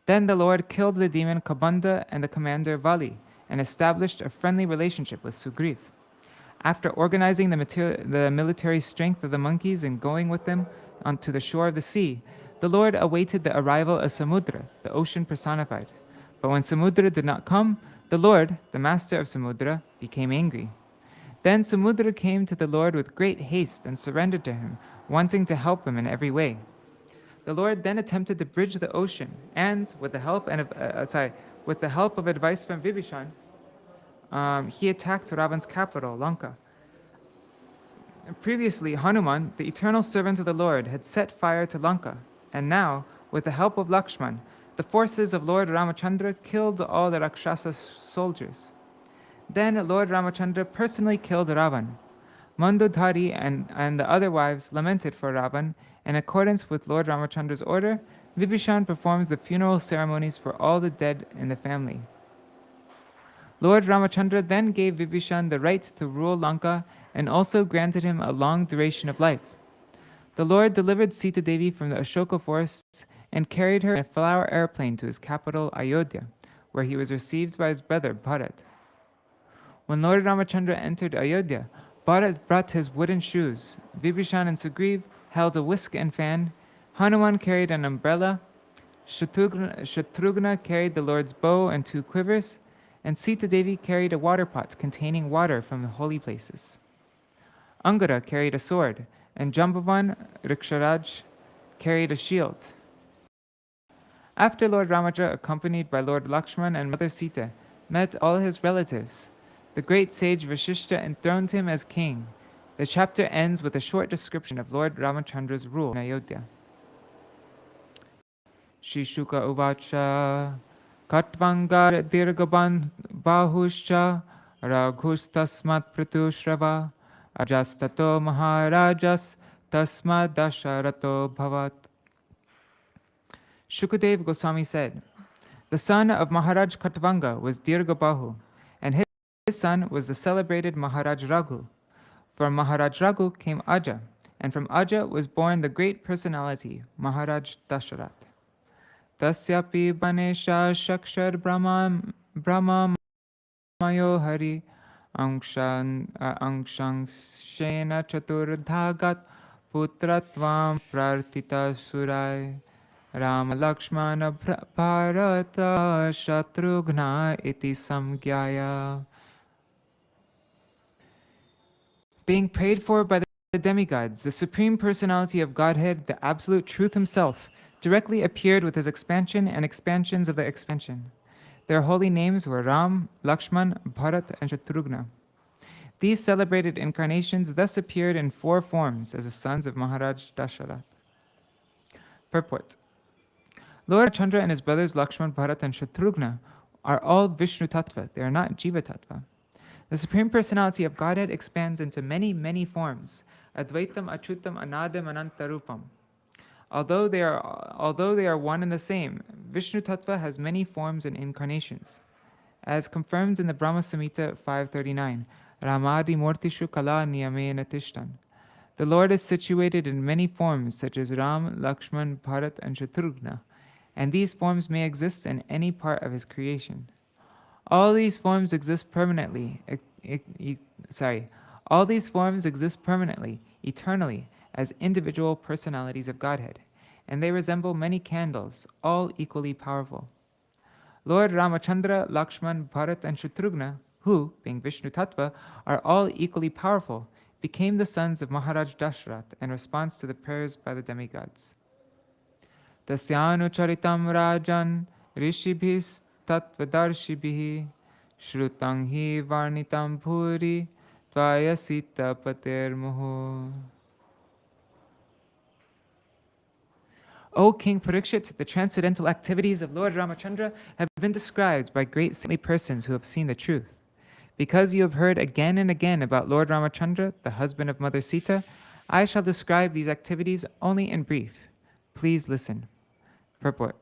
Then the Lord killed the demon Kabanda and the commander Vali and established a friendly relationship with Sugriv. After organizing the military strength of the monkeys and going with them onto the shore of the sea, the Lord awaited the arrival of Samudra, the ocean personified. But when Samudra did not come, the Lord, the master of Samudra, became angry. Then Samudra came to the Lord with great haste and surrendered to him, wanting to help him in every way. The Lord then attempted to bridge the ocean, and with the help of advice from Vibhishan, he attacked Ravan's capital, Lanka. Previously, Hanuman, the eternal servant of the Lord, had set fire to Lanka, and now, with the help of Lakshman, the forces of Lord Ramacandra killed all the Rakshasa soldiers. Then Lord Ramacandra personally killed Ravan. Mandodhari and the other wives lamented for Ravan. In accordance with Lord Ramachandra's order, Vibhishan performs the funeral ceremonies for all the dead in the family. Lord Ramacandra then gave Vibhishan the right to rule Lanka and also granted him a long duration of life. The Lord delivered Sita Devi from the Ashoka forests and carried her in a flower airplane to his capital, Ayodhya, where he was received by his brother, Bharat. When Lord Ramacandra entered Ayodhya, Bharat brought his wooden shoes. Vibhishan and Sugriv held a whisk and fan. Hanuman carried an umbrella. Shatrugna carried the Lord's bow and 2 quivers, and Sita Devi carried a water pot containing water from the holy places. Angada carried a sword, and Jambavan, Riksharaj, carried a shield. After Lord Ramachandra, accompanied by Lord Lakshman and Mother Sita, met all his relatives, the great sage Vasishta enthroned him as king. The chapter ends with a short description of Lord Ramachandra's rule in Ayodhya. Shishuka uvacha Khaṭvāṅga dirgaban bahuscha raghustasmat pratushrava ajastato maharajas tasmad dasharato bhavat. Shukadev Goswami said, the son of Maharaj Khaṭvāṅga was Dirgabahu, and his son was the celebrated Maharaj Raghu. From Maharaj Raghu came Aja, and from Aja was born the great personality, Maharaj Dasharath. Tasyapi banesha shakshar brahma mayo hari angshan shena chaturdhagat putratvam prartita surai Rama Lakshmana Bharata Shatrugna iti samgyaya. Being prayed for by the demigods, the Supreme Personality of Godhead, the Absolute Truth Himself, directly appeared with His expansion and expansions of the expansion. Their holy names were Ram, Lakshman, Bharat, and Shatrugna. These celebrated incarnations thus appeared in 4 forms as the sons of Maharaj Dasharath. Purport. Lord Chandra and his brothers Lakshman, Bharat, and Shatrugna are all Vishnu Tattva. They are not Jiva Tattva. The Supreme Personality of Godhead expands into many, many forms. Advaitam, Achyutam, Anadam, Anantarupam. Although they are one and the same, Vishnu Tattva has many forms and incarnations. As confirmed in the Brahma Samhita 539, Ramadi Mortishu Kala Niyamena Tishtan. The Lord is situated in many forms such as Ram, Lakshman, Bharat, and Shatrugna, and these forms may exist in any part of His creation. All these forms exist permanently, eternally, as individual personalities of Godhead, and they resemble many candles, all equally powerful. Lord Ramachandra, Lakshman, Bharat, and Shatrugna, who, being Vishnu Tattva, are all equally powerful, became the sons of Maharaj Dasharath in response to the prayers by the demigods. Tasyanu charitam rajan rishibhis tattvadarshibihi shrutang hi varnitam bhuri tvaya sita pater moho. O King Parikshit, the transcendental activities of Lord Ramacandra have been described by great saintly persons who have seen the truth. Because you have heard again and again about Lord Ramacandra, the husband of Mother Sita, I shall describe these activities only in brief. Please listen. Purport.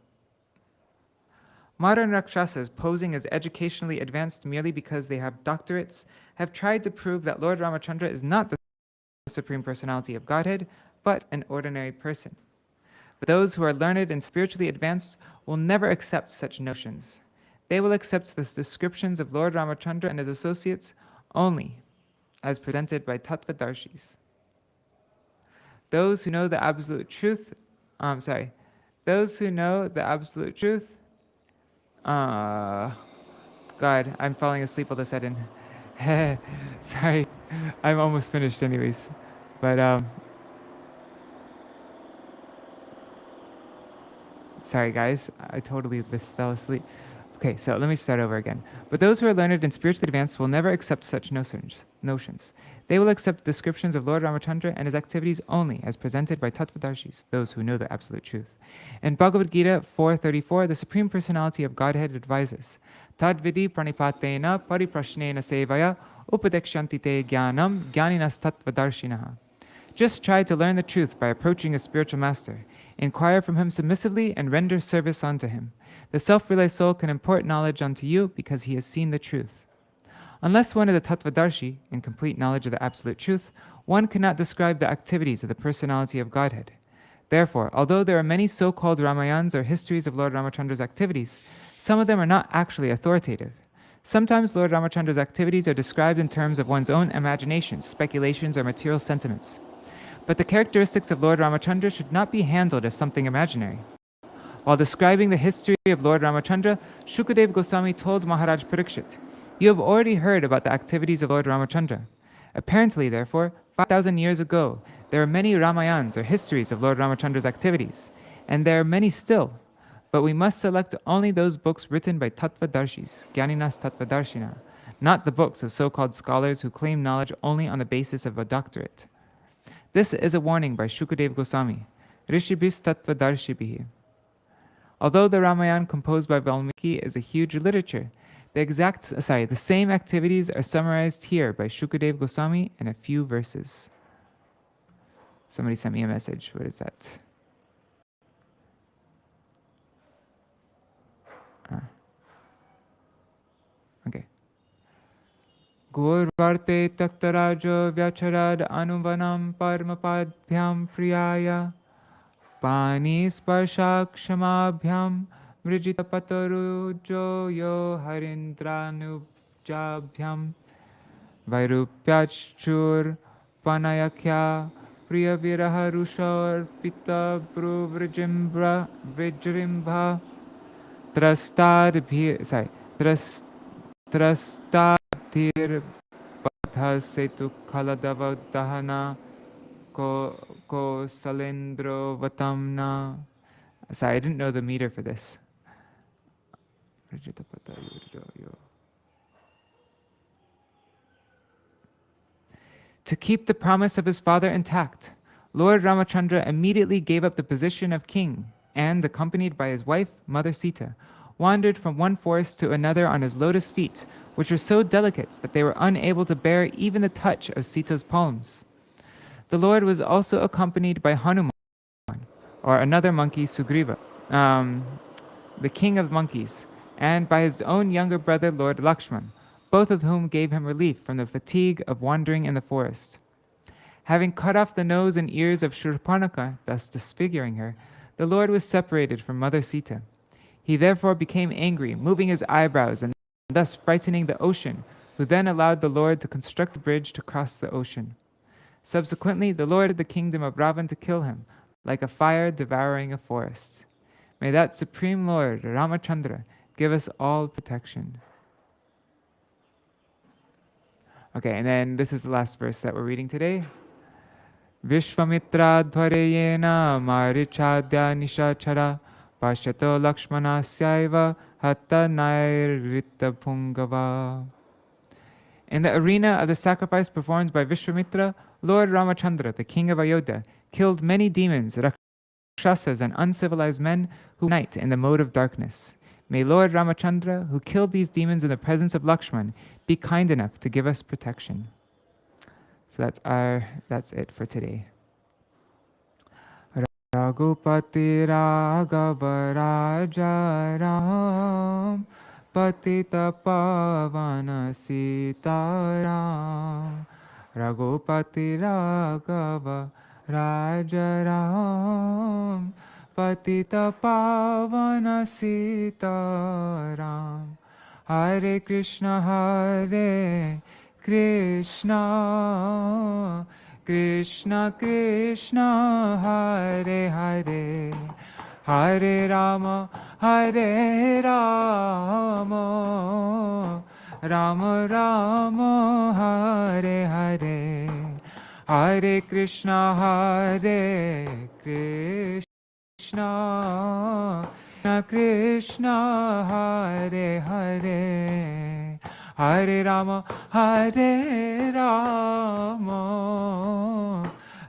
Modern Rakshasas, posing as educationally advanced merely because they have doctorates, have tried to prove that Lord Ramacandra is not the Supreme Personality of Godhead, but an ordinary person. But those who are learned and spiritually advanced will never accept such notions. They will accept the descriptions of Lord Ramacandra and his associates only as presented by Tattvadarshis. Those who know the absolute truth, those who know the absolute truth, God, I'm falling asleep all of a sudden. Sorry, I'm almost finished anyways. But, sorry guys, I totally just fell asleep. Okay, so let me start over again. But those who are learned and spiritually advanced will never accept such notions. They will accept descriptions of Lord Ramacandra and his activities only as presented by Tattvadarshis, those who know the absolute truth. In Bhagavad Gita 4.34, the Supreme Personality of Godhead advises, Tadvidi pranipatena pariprashnena sevaya upadekshanti te jnanam jnaninas tattvadarshinaha. Just try to learn the truth by approaching a spiritual master. Inquire from him submissively and render service unto him. The self-realized soul can impart knowledge unto you because he has seen the truth. Unless one is a Tattvadarshi, in complete knowledge of the absolute truth, one cannot describe the activities of the personality of Godhead. Therefore, although there are many so-called Ramayans or histories of Lord Ramachandra's activities, some of them are not actually authoritative. Sometimes Lord Ramachandra's activities are described in terms of one's own imaginations, speculations, or material sentiments. But the characteristics of Lord Ramacandra should not be handled as something imaginary. While describing the history of Lord Ramacandra, Shukadeva Goswami told Maharaj Parikshit, "You have already heard about the activities of Lord Ramacandra. Apparently, therefore, 5,000 years ago, there are many Ramayans or histories of Lord Ramachandra's activities, and there are many still, but we must select only those books written by Tattvadarshis, Jnaninas Tattvadarshina, not the books of so-called scholars who claim knowledge only on the basis of a doctorate." This is a warning by Shukadeva Goswami, Rishibhis Tattvadarshibhi. Although the Ramayana composed by Valmiki is a huge literature, the same activities are summarized here by Shukadeva Goswami in a few verses. Somebody sent me a message. What is that? Okay. Gaurvarte taktarajo vyacharad anuvanam parmapadhyam priyaya pani sparshakshamabhyam vrijita patarujo yo harindranubjabhyam vairupyachur panayakya priyaviraharushor pita bruvrijimbra vijrimbha Trastadir Setu Kaladavadahana Ko Salendro Vatamna. Sorry, I didn't know the meter for this. To keep the promise of his father intact, Lord Ramacandra immediately gave up the position of king and, accompanied by his wife, Mother Sita, wandered from one forest to another on his lotus feet, which were so delicate that they were unable to bear even the touch of Sita's palms. The Lord was also accompanied by Hanuman, or another monkey, Sugriva, the king of monkeys, and by his own younger brother, Lord Lakshman, both of whom gave him relief from the fatigue of wandering in the forest. Having cut off the nose and ears of Shurpanaka, thus disfiguring her, the Lord was separated from Mother Sita. He therefore became angry, moving his eyebrows and thus frightening the ocean, who then allowed the Lord to construct a bridge to cross the ocean. Subsequently, the Lord of the kingdom of Ravan to kill him, like a fire devouring a forest. May that Supreme Lord, Ramacandra, give us all protection. Okay, and then this is the last verse that we're reading today. Vishvamitra dvareyena marichadya nishachara Pashyato Lakshmanasyaiva Hatta Nairita Pungava. In the arena of the sacrifice performed by Vishwamitra, Lord Ramacandra, the king of Ayodhya, killed many demons Rakshasas and uncivilized men who night in the mode of darkness. May Lord Ramacandra, who killed these demons in the presence of Lakshman, be kind enough to give us protection. So that's it for today. Raghupati Raghava Raja Ram Patita Pavana Sitaram Raghupati Raghava Raja Ram Patita Pavana Sitaram Hare Krishna Hare Krishna Krishna Krishna Hare Hare Hare Rama Hare Rama Rama Rama Hare Hare Hare Krishna Hare Krishna Krishna Hare Hare Hare Rama Hare Rama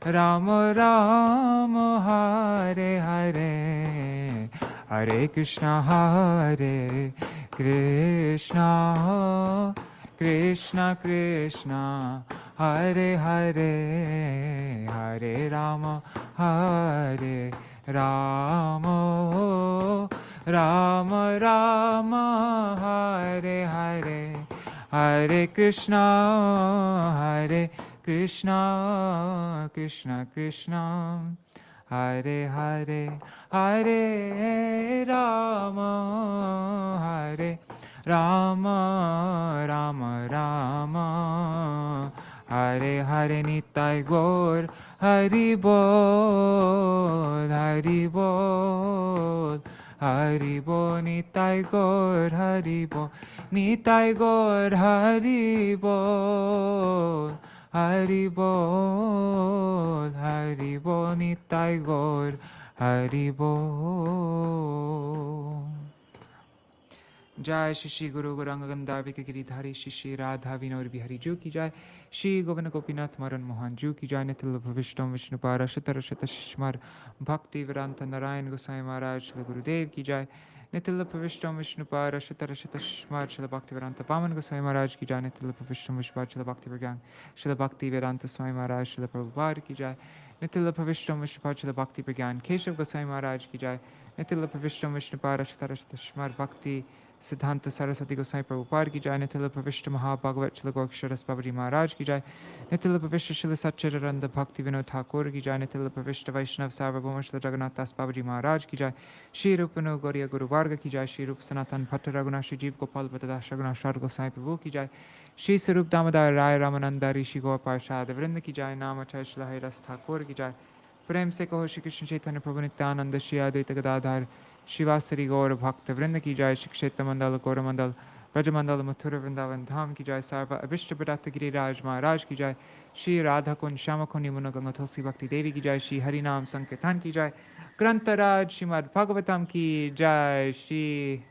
Rama Rama Hare Hare Hare Krishna Hare Krishna Krishna Krishna Hare Hare Hare Rama Hare Rama Rama Rama Hare Hare Hare Krishna Krishna Krishna Hare Hare Hare Rama Hare Rama Rama Rama Hare Hare Nitai Gaur Hari Bol Hari Bol Hari Bol Nitai Gaur Hari Bol Nitai Gaur Hari Bol Hari Bol Hari Bol Nitai Gaur Hari Bol Jai Shri Guru Gauranga Gandharvika Giridhari Shri Radha Vinod Bihari Ju ki Jai Shri Govinda Gopinath Maran Mohan Ju ki Jai Nitil Bhavishtam Vishnupara Shatarashata Shishmar Bhakti Vedanta Narayan Gosai Maharaj Shri Gurudev ki Jai Nitil Bhavishtam Vishnupara Shatarashata Shishmar Shri Bhakti Vedanta Paman Gosai Maharaj ki Jai Nitil Bhavishtam Vishpar Shri Bhakti Vergang Shri Bhakti Vedanta Swami Maharaj Shri Prabhupada ki Jai Nitil Bhavishtam Vishpar Shri Bhakti Vergang Keshav Gosai Maharaj ki Jai Nitil Bhavishtam Vishnupara Shatarashata Shishmar Bhakti Siddhanta Saraswati Gosai Prabhupada ki Jai Nitila Pravishta Mahabhagavat Shila Gorksharas Babaji Maharaj ki Jai Nitila Pravishta Shila Satchitaranda Bhakti Vinod Thakur ki Jai Nitila Pravishta Vaishnav Sarvabhauma Shila Jagannath Das Babaji Maharaj ki Jai Shri Rupanu Gauriya Guru Varga ki Jai Shri Rup Sanatan Bhatta Raghunath Shri Jeev Gopal Bhattadash Raghunath Shar Gosai Prabhu ki Jai Shri Sarup Damodar Rai Ramananda Rishi Gaur Parshad Vrinda ki Jai Namachay Shila Hairas Thakur ki Jai Prem se kaho Shri Krishna Chaitanya Prabhu Nityananda Shri Advaita Gadadhar Shivasari Gaur Bhakta Vrinda ki Jai Shri Kshetra Mandal Gaura Mandal Brajamandal Mathura Vrindavan Dham ki Jai Sarva Abhishta Bhadatta Giriraj Maharaj ki Jai Shri Radha Kund Shama Kund Yamuna Ganga Tulsi Bhakti Devi ki Jai Shri Harinam Sankirtan ki Jai Grantaraj Śrīmad-Bhāgavatam ki Jai Shri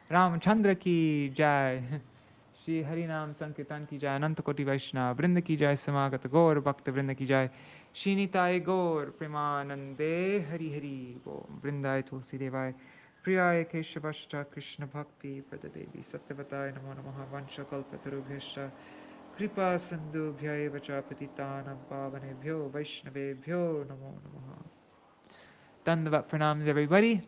Ramacandra ki Jai Shri Harinam Sankirtan ki Jai Ananta Koti Vaishnava Vrinda ki Jai Samagata Gaur Bhakta Vrinda ki Jai Shri Nitai Gaur Premanande Hari Hari Bo Vrindai Tulsi Devai Priyaya Keshavashta Krishna Bhakti Pradadevi Satyavatai Namo Namaha Vansha Kalpatarubhyascha Kripa Sindhubhya Vacha Patitanam Pavanebhyo Vaishnavebhyo Namo Namaha. Dandavat pranams everybody.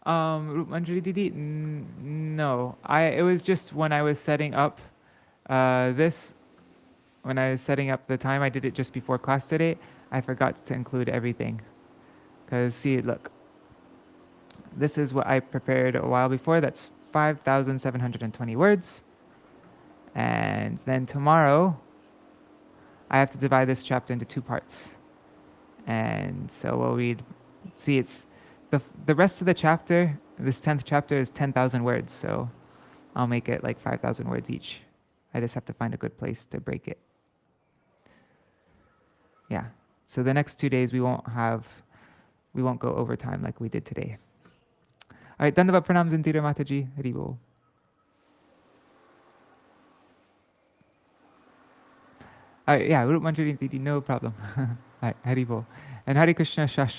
Rup Manjari Didi, no. It was just when I was setting up when I was setting up the time, I did it just before class today. I forgot to include everything. Because see, look. This is what I prepared a while before. That's 5,720 words. And then tomorrow, I have to divide this chapter into 2 parts. And so we'll read, see, it's the rest of the chapter, this 10th chapter is 10,000 words. So I'll make it like 5,000 words each. I just have to find a good place to break it. Yeah. So the next 2 days, we won't go over time like we did today. All right, Dandavat pranams and Tira Mataji, Hari Bol. All right, yeah, Rup Manjari Didi, no problem. All right, Hari Bol. And Hare Krishna Shastra.